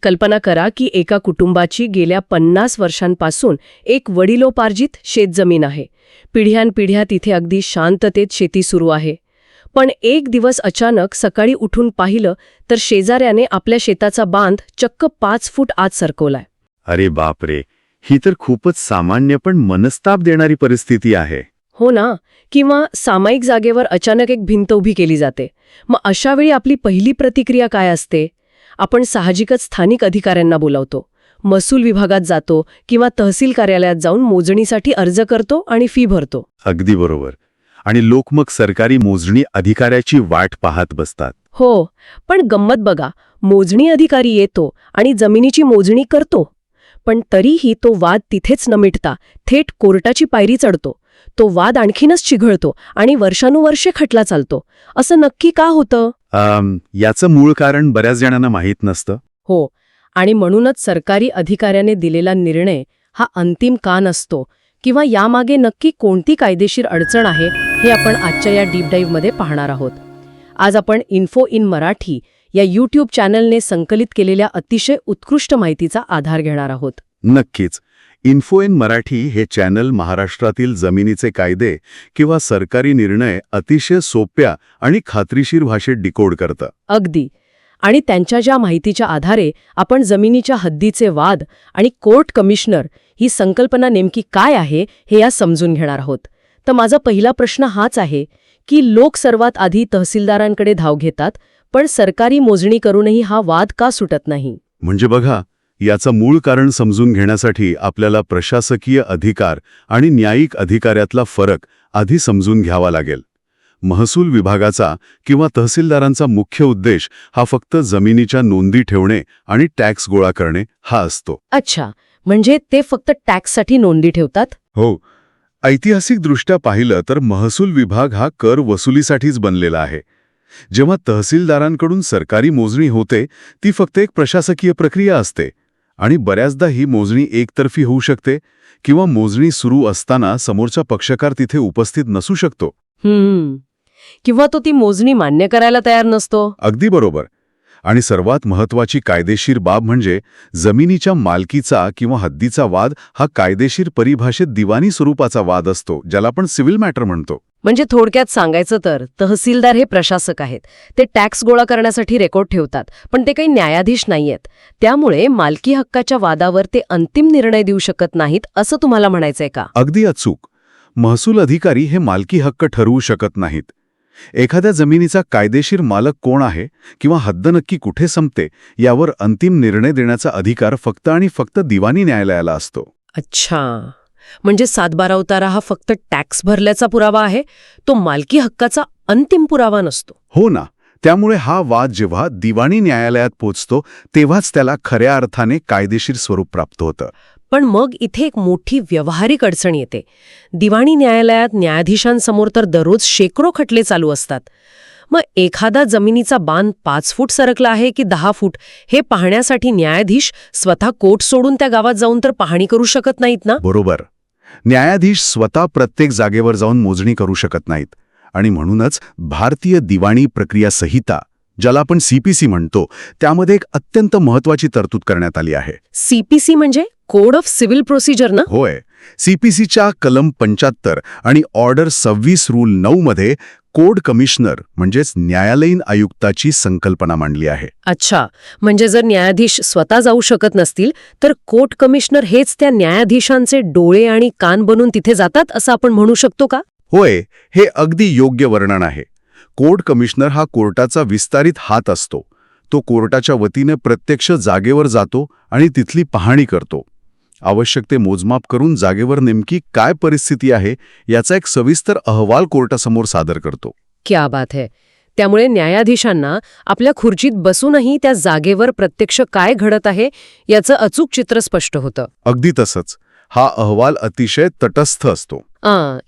कल्पना करा की एका कुटुंबाची गेल्या 50 वर्षांपासून एक वडिलोपार्जित शेतजमीन आहे. पिढ्यानपिढ्या तिथे अगदी शांततेत शेती सुरू आहे. पण एक दिवस अचानक सकाळी उठून पाहिलं तर शेजाऱ्याने आपल्या शेताचा बांध चक्क 5 फूट आत सरकवलाय. अरे बापरे, ही तर खूपच सामान्य पण मनस्ताप देणारी परिस्थिती आहे. हो ना. किंवा सामायिक जागेवर अचानक एक भिंत उभी केली जाते. मग अशा वेळी आपली पहिली प्रतिक्रिया काय असते? आपण साहजिकच स्थानिक अधिकाऱ्यांना बोलावतो, महसूल विभागात जातो किंवा तहसील कार्यालयात जाऊन मोजणीसाठी अर्ज करतो आणि फी भरतो. अगदी बरोबर. आणि लोक मग सरकारी मोजणी अधिकाऱ्याची वाट पाहत बसतात. हो, पण गंमत बघा, मोजणी अधिकारी येतो आणि जमिनीची मोजणी करतो. पण तरीही तो वाद तिथेच न मिटता थेट कोर्टाची पायरी चढतो. तो वाद आणखीनच चिघळतो आणि वर्षानुवर्षे खटला चालतो. असं नक्की का होतं? याचं मूळ कारण बऱ्याच जणांना माहीत नसतं. हो, आणि म्हणूनच सरकारी अधिकाऱ्याने दिलेला निर्णय हा अंतिम का नसतो किंवा यामागे नक्की कोणती कायदेशीर अडचण आहे हे आपण आजच्या या डीप डाईव्हमध्ये पाहणार आहोत. आज आपण इन्फो इन मराठी या यूट्यूब चॅनलने संकलित केलेल्या अतिशय उत्कृष्ट माहितीचा आधार घेणार आहोत. नक्कीच. इन्फो इन मराठी हे चॅनल महाराष्ट्रातील जमिनीचे कायदे किंवा सरकारी निर्णय अतिशय सोप्या आणि खात्रीशीर भाषेत डिकोड करतं. अगदी. आणि त्यांच्या ज्या माहितीच्या आधारे आपण जमिनीच्या हद्दीचे वाद आणि कोर्ट कमिशनर ही संकल्पना नेमकी काय आहे हे या समजून घेणार आहोत. तर माझा पहिला प्रश्न हाच आहे की लोक सर्वात आधी तहसीलदारांकडे धाव घेतात, पण सरकारी मोजणी करूनही हा वाद का सुटत नाही? म्हणजे बघा, याचं मूळ कारण समजून घेण्यासाठी आपल्याला प्रशासकीय अधिकार आणि न्यायिक अधिकाऱ्यातला फरक आधी समजून घ्यावा लागेल. महसूल विभागाचा किंवा तहसीलदारांचा मुख्य उद्देश हा फक्त जमिनीच्या नोंदी ठेवणे आणि टॅक्स गोळा करणे हा असतो. अच्छा, म्हणजे ते फक्त टॅक्ससाठी नोंदी ठेवतात? हो. ऐतिहासिकदृष्ट्या पाहिलं तर महसूल विभाग हा कर वसुलीसाठीच बनलेला आहे. जेव्हा तहसीलदारांकडून सरकारी मोजणी होते ती फक्त एक प्रशासकीय प्रक्रिया असते आणि बऱ्याचदा ही मोजणी एकतर्फी होऊ शकते किंवा मोजणी सुरू असताना समोरचा पक्षकार तिथे उपस्थित नसू शकतो. किंवा तो ती मोजणी मान्य करायला तयार नसतो. अगदी बरोबर. आणि सर्वात महत्त्वाची कायदेशीर बाब म्हणजे जमिनीच्या मालकीचा किंवा हद्दीचा वाद हा कायदेशीर परिभाषेत दिवाणी स्वरूपाचा वाद असतो, ज्याला आपण सिव्हिल मॅटर म्हणतो. म्हणजे थोडक्यात सांगायचं तर तहसीलदार हे प्रशासक आहेत. ते टॅक्स गोळा करण्यासाठी रेकॉर्ड ठेवतात, पण ते काही न्यायाधीश नाहीयेत. त्यामुळे मालकी हक्काच्या वादावर ते अंतिम निर्णय देऊ शकत नाहीत असं तुम्हाला म्हणायचंय का? अगदी अचूक. महसूल अधिकारी हे मालकी हक्क ठरवू शकत नाहीत. एखाद्या जमिनीचा कायदेशीर मालक कोण आहे किंवा हद्द नक्की कुठे संपते यावर अंतिम निर्णय देण्याचा अधिकार फक्त आणि फक्त दिवाणी न्यायालयाला असतो. अच्छा, म्हणजे 7/12 उतारा हा फक्त टॅक्स भरल्याचा पुरावा आहे, तो मालकी हक्काचा अंतिम पुरावा नसतो. हो ना. त्यामुळे हा वाद जेव्हा दिवाणी न्यायालयात पोचतो तेव्हाच त्याला खऱ्या अर्थाने कायदेशीर स्वरूप प्राप्त होतं. पण मग इथे एक मोठी व्यावहारिक अडचण येते. दिवाणी न्यायालयात न्यायाधीशांसमोर तर दररोज शेकडो खटले चालू असतात. मग एखादा जमिनीचा बांध 5 फूट सरकला आहे की 10 फूट हे पाहण्यासाठी न्यायाधीश स्वतः कोर्ट सोडून त्या गावात जाऊन तर पाहणी करू शकत नाहीत ना? बरोबर. न्यायाधीश स्वतः प्रत्येक जागेवर जाऊन मोजणी करू शकत नाहीत. आणि म्हणूनच भारतीय दिवाणी प्रक्रिया संहिता, ज्याला आपण सीपीसी म्हणतो, त्यामध्ये एक अत्यंत महत्त्वाची तरतूद करण्यात आली आहे. सीपीसी म्हणजे कोड ऑफ सिव्हिल प्रोसिजर ना? होय. सीपीसीच्या कलम 75 आणि ऑर्डर 26 रूल 9 मध्ये कोर्ट कमिशनर म्हणजेच न्यायालयीन आयुक्ताची संकल्पना मांडली आहे. अच्छा, म्हणजे जर न्यायाधीश स्वतः जाऊ शकत नसतील तर कोर्ट कमिशनर हेच त्या न्यायाधीशांचे डोळे आणि कान बनून तिथे जातात असं आपण म्हणू शकतो का? होय, हे अगदी योग्य वर्णन आहे. कोर्ट कमिशनर हा कोर्टाचा विस्तारित हात असतो. तो कोर्टाच्या वतीने प्रत्यक्ष जागेवर जातो आणि तिथली पाहणी करतो. आवश्यक ते मोजमाप करून जागेवर नेमकी काय परिस्थिती आहे याचा एक सविस्तर अहवाल कोर्टासमोर सादर करतो. क्या बात है. त्यामुळे न्यायाधीशांना आपल्या खुर्चीत बसूनही त्या जागेवर प्रत्यक्ष काय घडत आहे याचं अचूक चित्र स्पष्ट होतं. अगदी तसंच. हा अहवाल अतिशय तटस्थ असतो.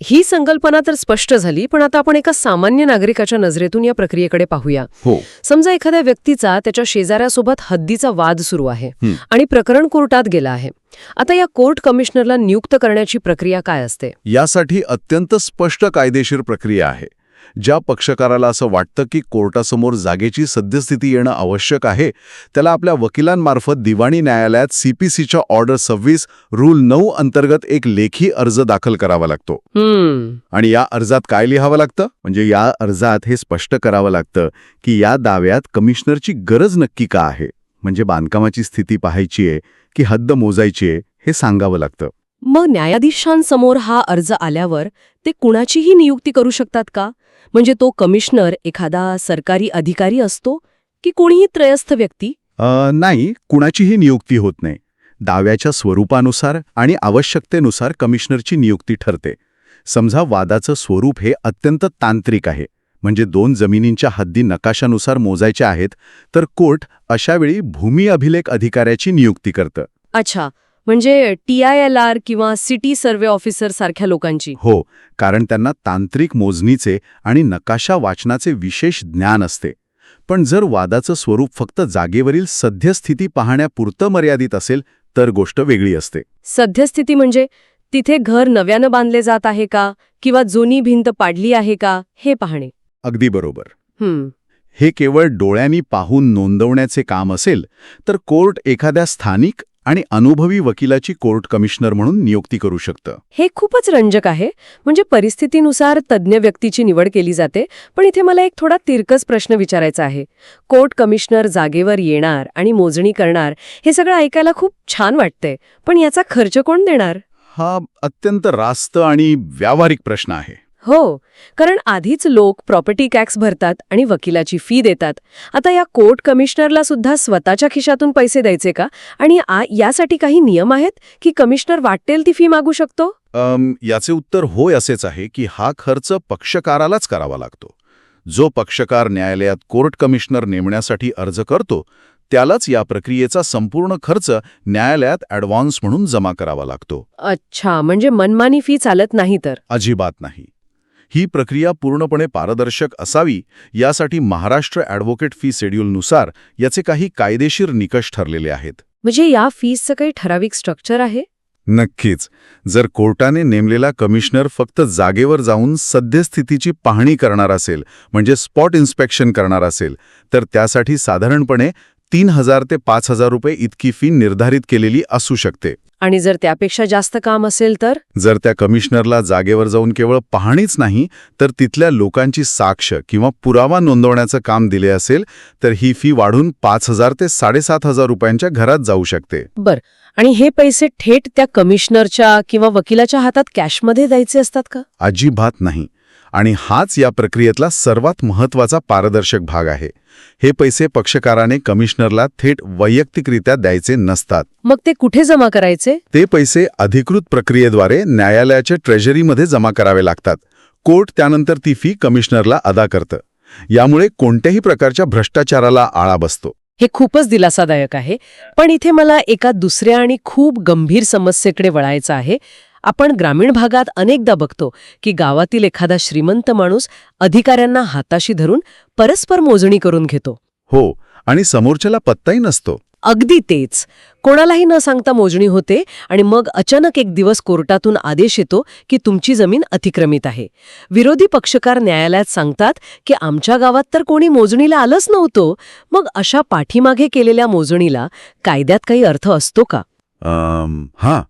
ही संकल्पना तर स्पष्ट झाली, पण आता आपण एका सामान्य नागरिकाच्या नजरेतून या प्रक्रियेकडे पाहूया. हो. समजा एखाद्या व्यक्तीचा त्याच्या शेजाऱ्यासोबत हद्दीचा वाद सुरू आहे आणि प्रकरण कोर्टात गेला आहे. आता या कोर्ट कमिशनरला नियुक्त करण्याची प्रक्रिया काय असते? यासाठी अत्यंत स्पष्ट कायदेशीर प्रक्रिया आहे. ज्या पक्षकाराला असं वाटतं की कोर्टासमोर जागेची सद्यस्थिती येणं आवश्यक आहे, त्याला आपल्या वकिलांमार्फत दिवाणी न्यायालयात CPCच्या ऑर्डर 26 रूल 9 अंतर्गत एक लेखी अर्ज दाखल करावा लागतो. आणि या अर्जात काय लिहावं लागतं? म्हणजे या अर्जात हे स्पष्ट करावं लागतं की या दाव्यात कमिशनरची गरज नक्की का आहे. म्हणजे बांधकामाची स्थिती पाहायची आहे की हद्द मोजायची आहे हे सांगावं लागतं. मग न्यायाधीशांसमोर हा अर्ज आल्यावर ते कुणाचीही नियुक्ती करू शकतात का? म्हणजे तो कमिशनर एखादा सरकारी अधिकारी असतो की कोणीही त्रयस्थ व्यक्ती? नाही, कुणाचीही नियुक्ती होत नाही. दाव्याच्या स्वरूपानुसार आणि आवश्यकतेनुसार कमिशनरची नियुक्ती ठरते. समजा वादाचं स्वरूप हे अत्यंत तांत्रिक आहे, म्हणजे 2 जमिनींच्या हद्दी नकाशानुसार मोजायच्या आहेत, तर कोर्ट अशावेळी भूमी अभिलेख अधिकाऱ्याची नियुक्ती करतं. अच्छा, म्हणजे TILR किंवा सिटी सर्व्हे ऑफिसर सारख्या लोकांची. हो, कारण त्यांना तांत्रिक मोजणीचे आणि नकाशा वाचनाचे विशेष ज्ञान असते. पण जर वादाचं स्वरूप फक्त जागेवरील सद्यस्थिती पाहण्यापुरतं मर्यादित असेल तर गोष्ट वेगळी असते. सद्यस्थिती म्हणजे तिथे घर नव्यानं बांधले जात आहे का किंवा जुनी भिंत पाडली आहे का हे पाहणे. अगदी बरोबर. हं, हे केवळ डोळ्यांनी पाहून नोंदवण्याचे काम असेल तर कोर्ट एखाद्या स्थानिक आणि अनुभवी वकिलाची कोर्ट कमिशनर म्हणून नियुक्ती करू शकतं. हे खूपच रंजक आहे. म्हणजे परिस्थितीनुसार तज्ज्ञ व्यक्तीची निवड केली जाते. पण इथे मला एक थोडा तिरकस प्रश्न विचारायचा आहे. कोर्ट कमिशनर जागेवर येणार आणि मोजणी करणार हे सगळं ऐकायला खूप छान वाटतंय. पण याचा खर्च कोण देणार? हा अत्यंत रास्त आणि व्यावहारिक प्रश्न आहे. हो, कारण आधीच लोक प्रॉपर्टी टॅक्स भरतात आणि वकिलाची फी देतात. आता या कोर्ट कमिशनरला सुद्धा स्वतःच्या खिशातून पैसे द्यायचे का? आणि यासाठी काही नियम आहेत की कमिशनर वाटेल ती फी मागू शकतो? याचे उत्तर होय असेच आहे की हा खर्च पक्षकारालाच करावा लागतो. जो पक्षकार न्यायालयात कोर्ट कमिशनर नेमण्यासाठी अर्ज करतो त्यालाच या प्रक्रियेचा संपूर्ण खर्च न्यायालयात ॲडव्हान्स म्हणून जमा करावा लागतो. अच्छा, म्हणजे मनमानी फी चालत नाही तर? अजिबात नाही. ही प्रक्रिया पूर्णपणे पारदर्शक असावी यासाठी महाराष्ट्र ॲडव्होकेट फी शेड्यूलनुसार याचे काही कायदेशीर निकष ठरलेले आहेत. म्हणजे या फीसचं काही ठराविक स्ट्रक्चर आहे? नक्कीच. जर कोर्टाने नेमलेला कमिशनर फक्त जागेवर जाऊन सद्यस्थितीची पाहणी करणार असेल, म्हणजे स्पॉट इन्स्पेक्शन करणार असेल, तर त्यासाठी साधारणपणे 3,000 ते 5,000 रुपये इतकी फी निर्धारित केलेली असू शकते. आणि जर त्यापेक्षा जास्त काम असेल तर? जर त्या कमिशनरला जागेवर जाऊन केवळ पाहणीच नाही तर तिथल्या लोकांची साक्ष किंवा पुरावा नोंदवण्याचं काम दिले असेल तर ही फी वाढून 5,000 ते 7,500 रुपयांच्या घरात जाऊ शकते. बर, आणि हे पैसे थेट त्या कमिशनरच्या किंवा वकिलाच्या हातात कॅशमध्ये द्यायचे असतात का? अजिबात नाही. आणि हाच या प्रक्रियेतला सर्वात महत्त्वाचा पारदर्शक भाग आहे. हे पैसे पक्षकाराने कमिशनरला थेट वैयक्तिकरित्या द्यायचे नसतात. मग ते कुठे जमा करायचे? ते पैसे अधिकृत प्रक्रियेद्वारे न्यायालयाच्या ट्रेझरीमध्ये जमा करावे लागतात. कोर्ट त्यानंतर ती फी कमिशनरला अदा करतं. यामुळे कोणत्याही प्रकारच्या भ्रष्टाचाराला आळा बसतो. हे खूपच दिलासादायक आहे. पण इथे मला एका दुसऱ्या आणि खूप गंभीर समस्येकडे वळायचं आहे. आपण ग्रामीण भागात अनेकदा बघतो की गावातील एखादा श्रीमंत माणूस अधिकाऱ्यांना हाताशी धरून परस्पर मोजणी करून घेतो. हो, आणि समोरच्याला पत्ताही नसतो. अगदी तेच. कोणालाही न सांगता मोजणी होते आणि मग अचानक एक दिवस कोर्टातून आदेश येतो की तुमची जमीन अतिक्रमित आहे. विरोधी पक्षकार न्यायालयात सांगतात की आमच्या गावात तर कोणी मोजणीला आलंच नव्हतं. मग अशा पाठीमागे केलेल्या मोजणीला कायद्यात काही अर्थ असतो का? हां,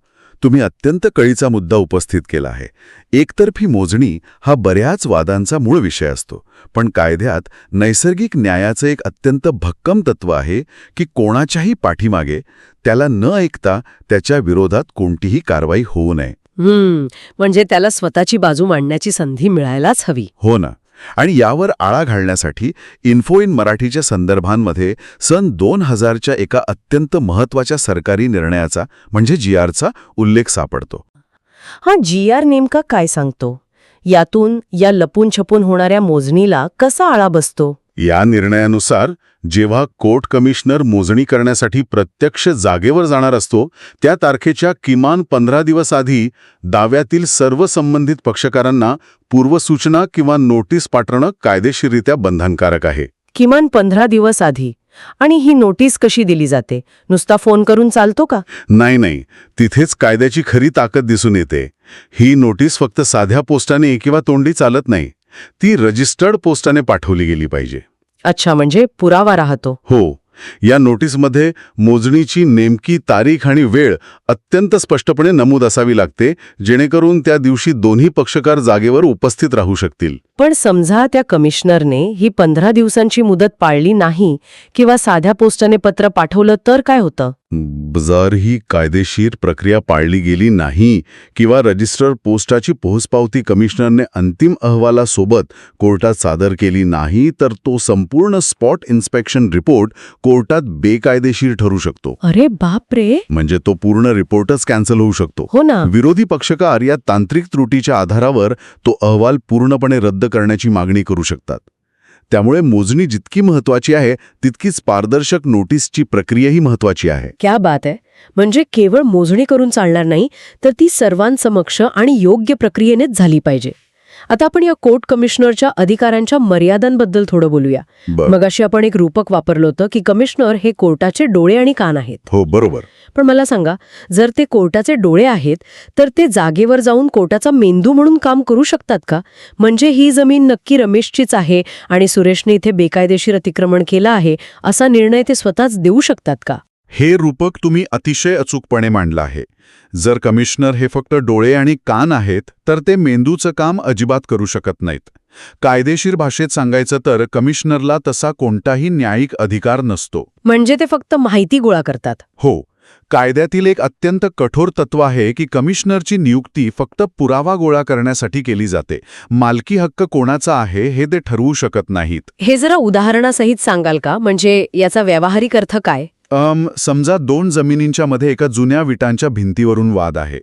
तुम्ही अत्यंत कळीचा मुद्दा उपस्थित केला आहे. एकतर्फी मोजणी हा बऱ्याच वादांचा मूळ विषय असतो. पण कायद्यात नैसर्गिक न्यायाचं एक अत्यंत भक्कम तत्व आहे की कोणाच्याही पाठीमागे त्याला न ऐकता त्याच्या विरोधात कोणतीही कारवाई होऊ नये. म्हणजे त्याला स्वतःची बाजू मांडण्याची संधी मिळायलाच हवी. हो ना. आणि यावर आळा घालण्यासाठी इन्फो इन मराठीच्या संदर्भांमध्ये सन 2000च्या एका अत्यंत महत्त्वाच्या सरकारी निर्णयाचा म्हणजे GRचा उल्लेख सापडतो. हा GR नेमका काय सांगतो? यातून या लपून छपून होणाऱ्या मोजणीला कसा आळा बसतो? या निर्णयानुसार जेव्हा कोर्ट कमिशनर मोजणी करण्यासाठी प्रत्यक्ष जागेवर जाणार असतो त्या तारखेच्या किमान 15 दिवस आधी दाव्यातील सर्व संबंधित पक्षकारांना पूर्वसूचना किंवा नोटीस पाठवणं कायदेशीररित्या बंधनकारक आहे. किमान 15 दिवस आधी. आणि ही नोटीस कशी दिली जाते? नुसता फोन करून चालतो का? नाही, तिथेच कायद्याची खरी ताकद दिसून येते. ही नोटीस फक्त साध्या पोस्टाने किंवा तोंडी चालत नाही. ती रजिस्टर्ड पोस्टाने पाठवली गेली पाहिजे. अच्छा, म्हणजे पुरावा राहतो. हो, या नोटीसमध्ये मोजणीची नेमकी तारीख आणि वेळ अत्यंत स्पष्टपणे नमूद असावी लागते, जेणेकरून त्या दिवशी दोन्ही पक्षकार जागेवर उपस्थित राहू शकतील. पण समजा त्या कमिशनरने ही 15 दिवसांची मुदत पाळली नाही किंवा साध्या पोस्टाने पत्र पाठवलं तर काय होतं? जर ही कायदेशीर प्रक्रिया पाळली गेली नाही किंवा रजिस्टर पोस्टाची पोहोचपावती कमिशनरने अंतिम अहवालासोबत कोर्टात सादर केली नाही, तर तो संपूर्ण स्पॉट इन्स्पेक्शन रिपोर्ट कोर्टात बेकायदेशीर ठरू शकतो. अरे बापरे. म्हणजे तो पूर्ण रिपोर्टच कॅन्सल होऊ शकतो. हो ना. विरोधी पक्षकार या तांत्रिक त्रुटीच्या आधारावर तो अहवाल पूर्णपणे रद्द करण्याची मागणी करू शकतात. त्यामुळे मोजणी जितकी महत्वाची आहे तितकीच पारदर्शक नोटीसची प्रक्रियाही महत्वाची आहे. क्या बात आहे. म्हणजे केवळ मोजणी करून चालणार नाही, तर ती सर्वांसमक्ष आणि योग्य प्रक्रियेनेच झाली पाहिजे. आता आपण या कोर्ट कमिशनरच्या अधिकारांच्या मर्यादांबद्दल थोडं बोलूया. मगाशी आपण एक रूपक वापरलं होतं की कमिशनर हे कोर्टाचे डोळे आणि कान आहेत. हो, बरोबर. पण मला सांगा, जर ते कोर्टाचे डोळे आहेत तर ते जागेवर जाऊन कोर्टाचा मेंदू म्हणून काम करू शकतात का? म्हणजे ही जमीन नक्की रमेशचीच आहे आणि सुरेशने इथे बेकायदेशीर अतिक्रमण केलं आहे असा निर्णय ते स्वतःच देऊ शकतात का? हे रूपक तुम्ही अतिशय अचूकपणे मांडलं आहे. जर कमिशनर हे फक्त डोळे आणि कान आहेत तर ते मेंदूचं काम अजिबात करू शकत नाहीत. कायदेशीर भाषेत सांगायचं तर कमिशनरला तसा कोणताही न्यायिक अधिकार नसतो. म्हणजे ते फक्त माहिती गोळा करतात. हो, कायद्यातील एक अत्यंत कठोर तत्व आहे की कमिशनरची नियुक्ती फक्त पुरावा गोळा करण्यासाठी केली जाते. मालकी हक्क कोणाचा आहे हे ते ठरवू शकत नाहीत. हे जरा उदाहरणासहित सांगाल का? म्हणजे याचा व्यावहारिक अर्थ काय? समजा दोन जमिनींच्या मध्ये एका जुन्या विटांच्या भिंतीवरून वाद आहे.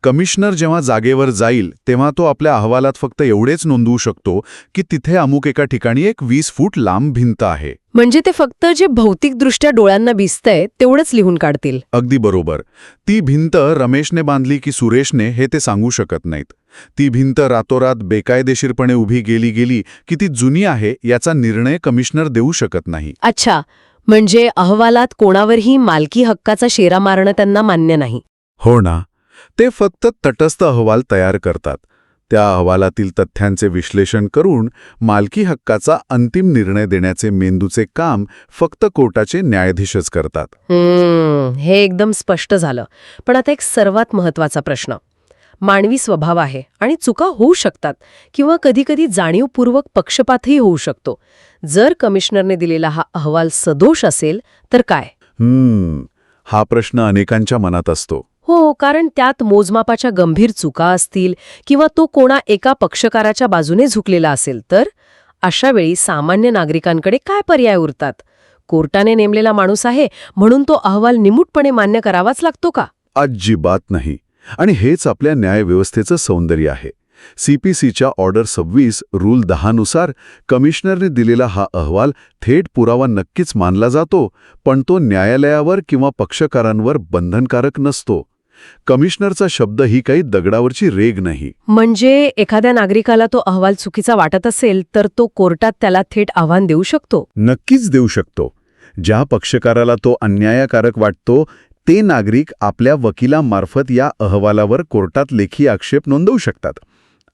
कमिशनर जेव्हा जागेवर जाईल तेव्हा तो आपल्या अहवालात फक्त एवढेच नोंदवू शकतो की तिथे अमुक एका ठिकाणी एक 20 फूट लांब भिंत आहे. म्हणजे ते फक्त जे भौतिकदृष्ट्या डोळ्यांना दिसतंय तेवढंच लिहून काढतील. अगदी बरोबर. ती भिंत रमेशने बांधली की सुरेशने हे ते सांगू शकत नाहीत. ती भिंत रातोरात बेकायदेशीरपणे उभी गेली की ती जुनी आहे याचा निर्णय कमिशनर देऊ शकत नाही. अच्छा, म्हणजे अहवालात कोणावरही मालकी हक्काचा शेरा मारणं त्यांना मान्य नाही. हो ना. ते फक्त तटस्थ अहवाल तयार करतात. त्या अहवालातील तथ्यांचे विश्लेषण करून मालकी हक्काचा अंतिम निर्णय देण्याचे मेंदूचे काम फक्त कोर्टाचे न्यायाधीशच करतात. हे एकदम स्पष्ट झालं. पण आता एक सर्वात महत्वाचा प्रश्न. मानवी स्वभाव आहे आणि चुका होऊ शकतात किंवा कधीकधी जाणीवपूर्वक पक्षपातही होऊ शकतो. जर कमिशनरने दिलेला हा अहवाल सदोष असेल तर काय? हा प्रश्न अनेकांच्या मनात असतो. हो, कारण त्यात मोजमापाच्या गंभीर चुका असतील किंवा तो कोणा एका पक्षकाराच्या बाजूने झुकलेला असेल तर अशा वेळी सामान्य नागरिकांकडे काय पर्याय उरतात? कोर्टाने नेमलेला माणूस आहे म्हणून तो अहवाल निमूटपणे मान्य करावाच लागतो का? अजिबात नाही. आणि हेच आपल्या न्यायव्यवस्थेचं सौंदर्य आहे. CPCच्या ऑर्डर 26 रूल 10 नुसार कमिशनरने दिलेला हा अहवाल थेट पुरावा नक्कीच मानला जातो, पण तो न्यायालयावर किंवा पक्षकारांवर बंधनकारक नसतो. कमिशनरचा शब्द ही काही दगडावरची रेघ नाही. म्हणजे एखाद्या नागरिकाला तो अहवाल चुकीचा वाटत असेल तर तो कोर्टात त्याला थेट आव्हान देऊ शकतो? नक्कीच देऊ शकतो. ज्या पक्षकाराला तो अन्यायकारक वाटतो ते नागरिक आपल्या वकिलामार्फत या अहवालावर कोर्टात लेखी आक्षेप नोंदवू शकतात.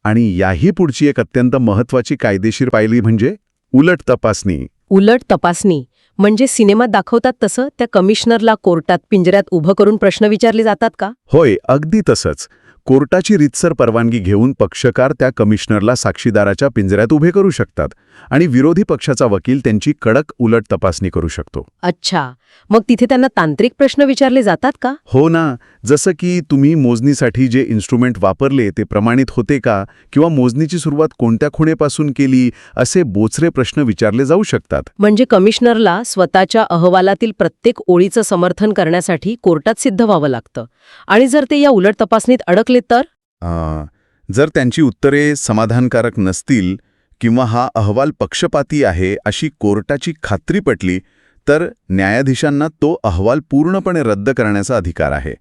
आणि याही पुढची एक अत्यंत महत्वाची कायदेशीर पायरी म्हणजे उलट तपासणी. उलट तपासणी म्हणजे सिनेमात दाखवतात तसं त्या कमिशनरला कोर्टात पिंजऱ्यात उभं करून प्रश्न विचारले जातात का? होय, अगदी तसंच. कोर्टाची रीतसर परवानगी घेऊन पक्षकार त्या कमिशनरला साक्षीदाराच्या पिंजऱ्यात उभे करू शकतात आणि विरोधी पक्षाचा वकील त्यांची कडक उलट तपासणी करू शकतो. अच्छा, मग तिथे त्यांना तांत्रिक प्रश्न विचारले जातात का? हो ना. जसं की तुम्ही मोजणीसाठी जे इन्स्ट्रुमेंट वापरले ते प्रमाणित होते का, किंवा मोजणीची सुरुवात कोणत्या खुणेपासून केली, असे बोचरे प्रश्न विचारले जाऊ शकतात. म्हणजे कमिशनरला स्वतःच्या अहवालातील प्रत्येक ओळीचं समर्थन करण्यासाठी कोर्टात सिद्ध व्हावं लागतं. आणि जर ते या उलट तपासणीत अडकले तर? जर त्यांची उत्तरे समाधानकारक नसतील किंवा हा अहवाल पक्षपाती आहे अशी कोर्टाची खात्री पटली तर न्यायाधीशांना तो अहवाल पूर्णपणे रद्द करण्याचा अधिकार आहे.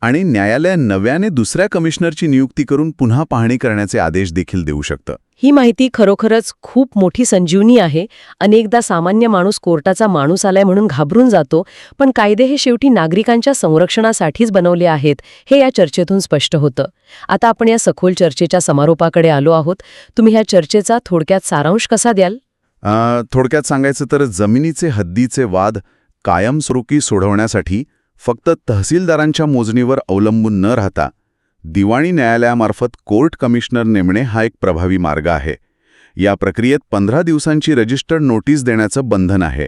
आणि न्यायालय नव्याने दुसऱ्या कमिशनरची नियुक्ती करून पुन्हा पाहणी करण्याचे आदेश देखील देऊ शकतं. ही माहिती खरोखरच खूप मोठी संजीवनी आहे. अनेकदा सामान्य माणूस कोर्टाचा माणूस आलाय म्हणून घाबरून जातो, पण कायदे हे शेवटी नागरिकांच्या संरक्षणासाठीच बनवले आहेत हे या चर्चेतून स्पष्ट होतं. आता आपण या सखोल चर्चेच्या समारोपाकडे आलो आहोत. तुम्ही ह्या चर्चेचा थोडक्यात सारांश कसा द्याल? थोडक्यात सांगायचं तर जमिनीचे हद्दीचे वाद कायमस्वरूपी सोडवण्यासाठी फक्त तहसीलदारांच्या मोजणीवर अवलंबून न राहता दिवाणी न्यायालयामार्फत कोर्ट कमिशनर नेमणे हा एक प्रभावी मार्ग आहे. या प्रक्रियेत 15 दिवसांची रजिस्टर्ड नोटीस देण्याचं बंधन आहे.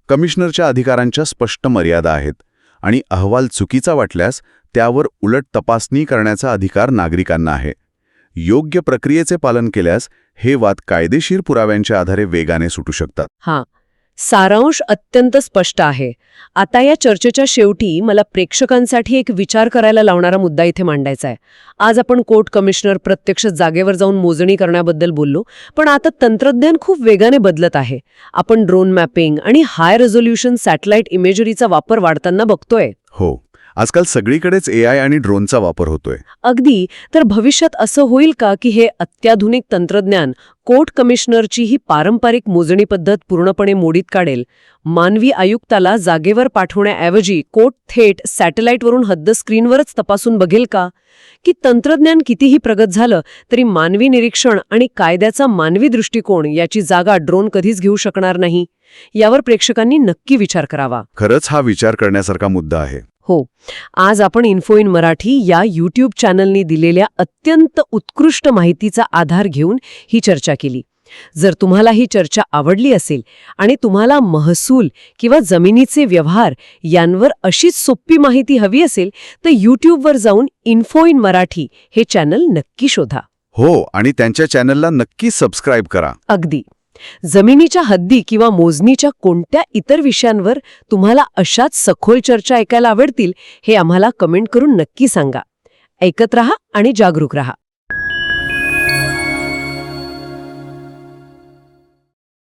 कमिशनरच्या अधिकारांच्या स्पष्ट मर्यादा आहेत आणि अहवाल चुकीचा वाटल्यास त्यावर उलट तपासणी करण्याचा अधिकार नागरिकांना आहे. योग्य प्रक्रियेचे पालन केल्यास हे वाद कायदेशीर पुराव्यांच्या आधारे वेगाने सुटू शकतात. हां, सारांश अत्यंत स्पष्ट आहे. आता या चर्चेच्या शेवटी मला प्रेक्षकांसाठी एक विचार करायला लावणारा मुद्दा इथे मांडायचा आहे. आज आपण कोर्ट कमिशनर प्रत्यक्ष जागेवर जाऊन मोजणी करण्याबद्दल बोललो, पण आता तंत्रज्ञान खूप वेगाने बदलत आहे. आपण ड्रोन मॅपिंग आणि हाय रेझोल्युशन सॅटेलाइट इमेजरीचा वापर वाढताना बघतोय. हो, आजकाल सगळीकडेच AI आणि ड्रोनचा वापर होतोय. अगदी. तर भविष्यात असं होईल का की हे अत्याधुनिक तंत्रज्ञान कोर्ट कमिशनरची ही पारंपरिक मोजणी पद्धत पूर्णपणे मोडीत काढेल? मानवी आयुक्ताला जागेवर पाठवण्याऐवजी कोर्ट थेट सॅटेलाइटवरून हद्द स्क्रीनवरच तपासून बघेल का? की तंत्रज्ञान कितीही प्रगत झालं तरी मानवी निरीक्षण आणि कायद्याचा मानवी दृष्टिकोन याची जागा ड्रोन कधीच घेऊ शकणार नाही? यावर प्रेक्षकांनी नक्की विचार करावा. खरंच हा विचार करण्यासारखा मुद्दा आहे. हो, आज आपण इन्फो इन मराठी या यूट्यूब चॅनलनी दिलेल्या अत्यंत उत्कृष्ट माहितीचा आधार घेऊन ही चर्चा केली. जर तुम्हाला ही चर्चा आवडली असेल आणि तुम्हाला महसूल किंवा जमिनीचे व्यवहार यांवर अशीच सोपी माहिती हवी असेल तर यूट्यूबवर जाऊन इन्फो इन मराठी हे चॅनल नक्की शोधा. हो, आणि त्यांच्या चॅनलला नक्की सबस्क्राईब करा. अगदी. जमिनीच्या हद्दी किंवा मोजणीच्या कोणत्या इतर विषयांवर तुम्हाला अशाच सखोल चर्चा ऐकायला आवडतील हे आम्हाला कमेंट करून नक्की सांगा. ऐकत रहा आणि जागरूक रहा.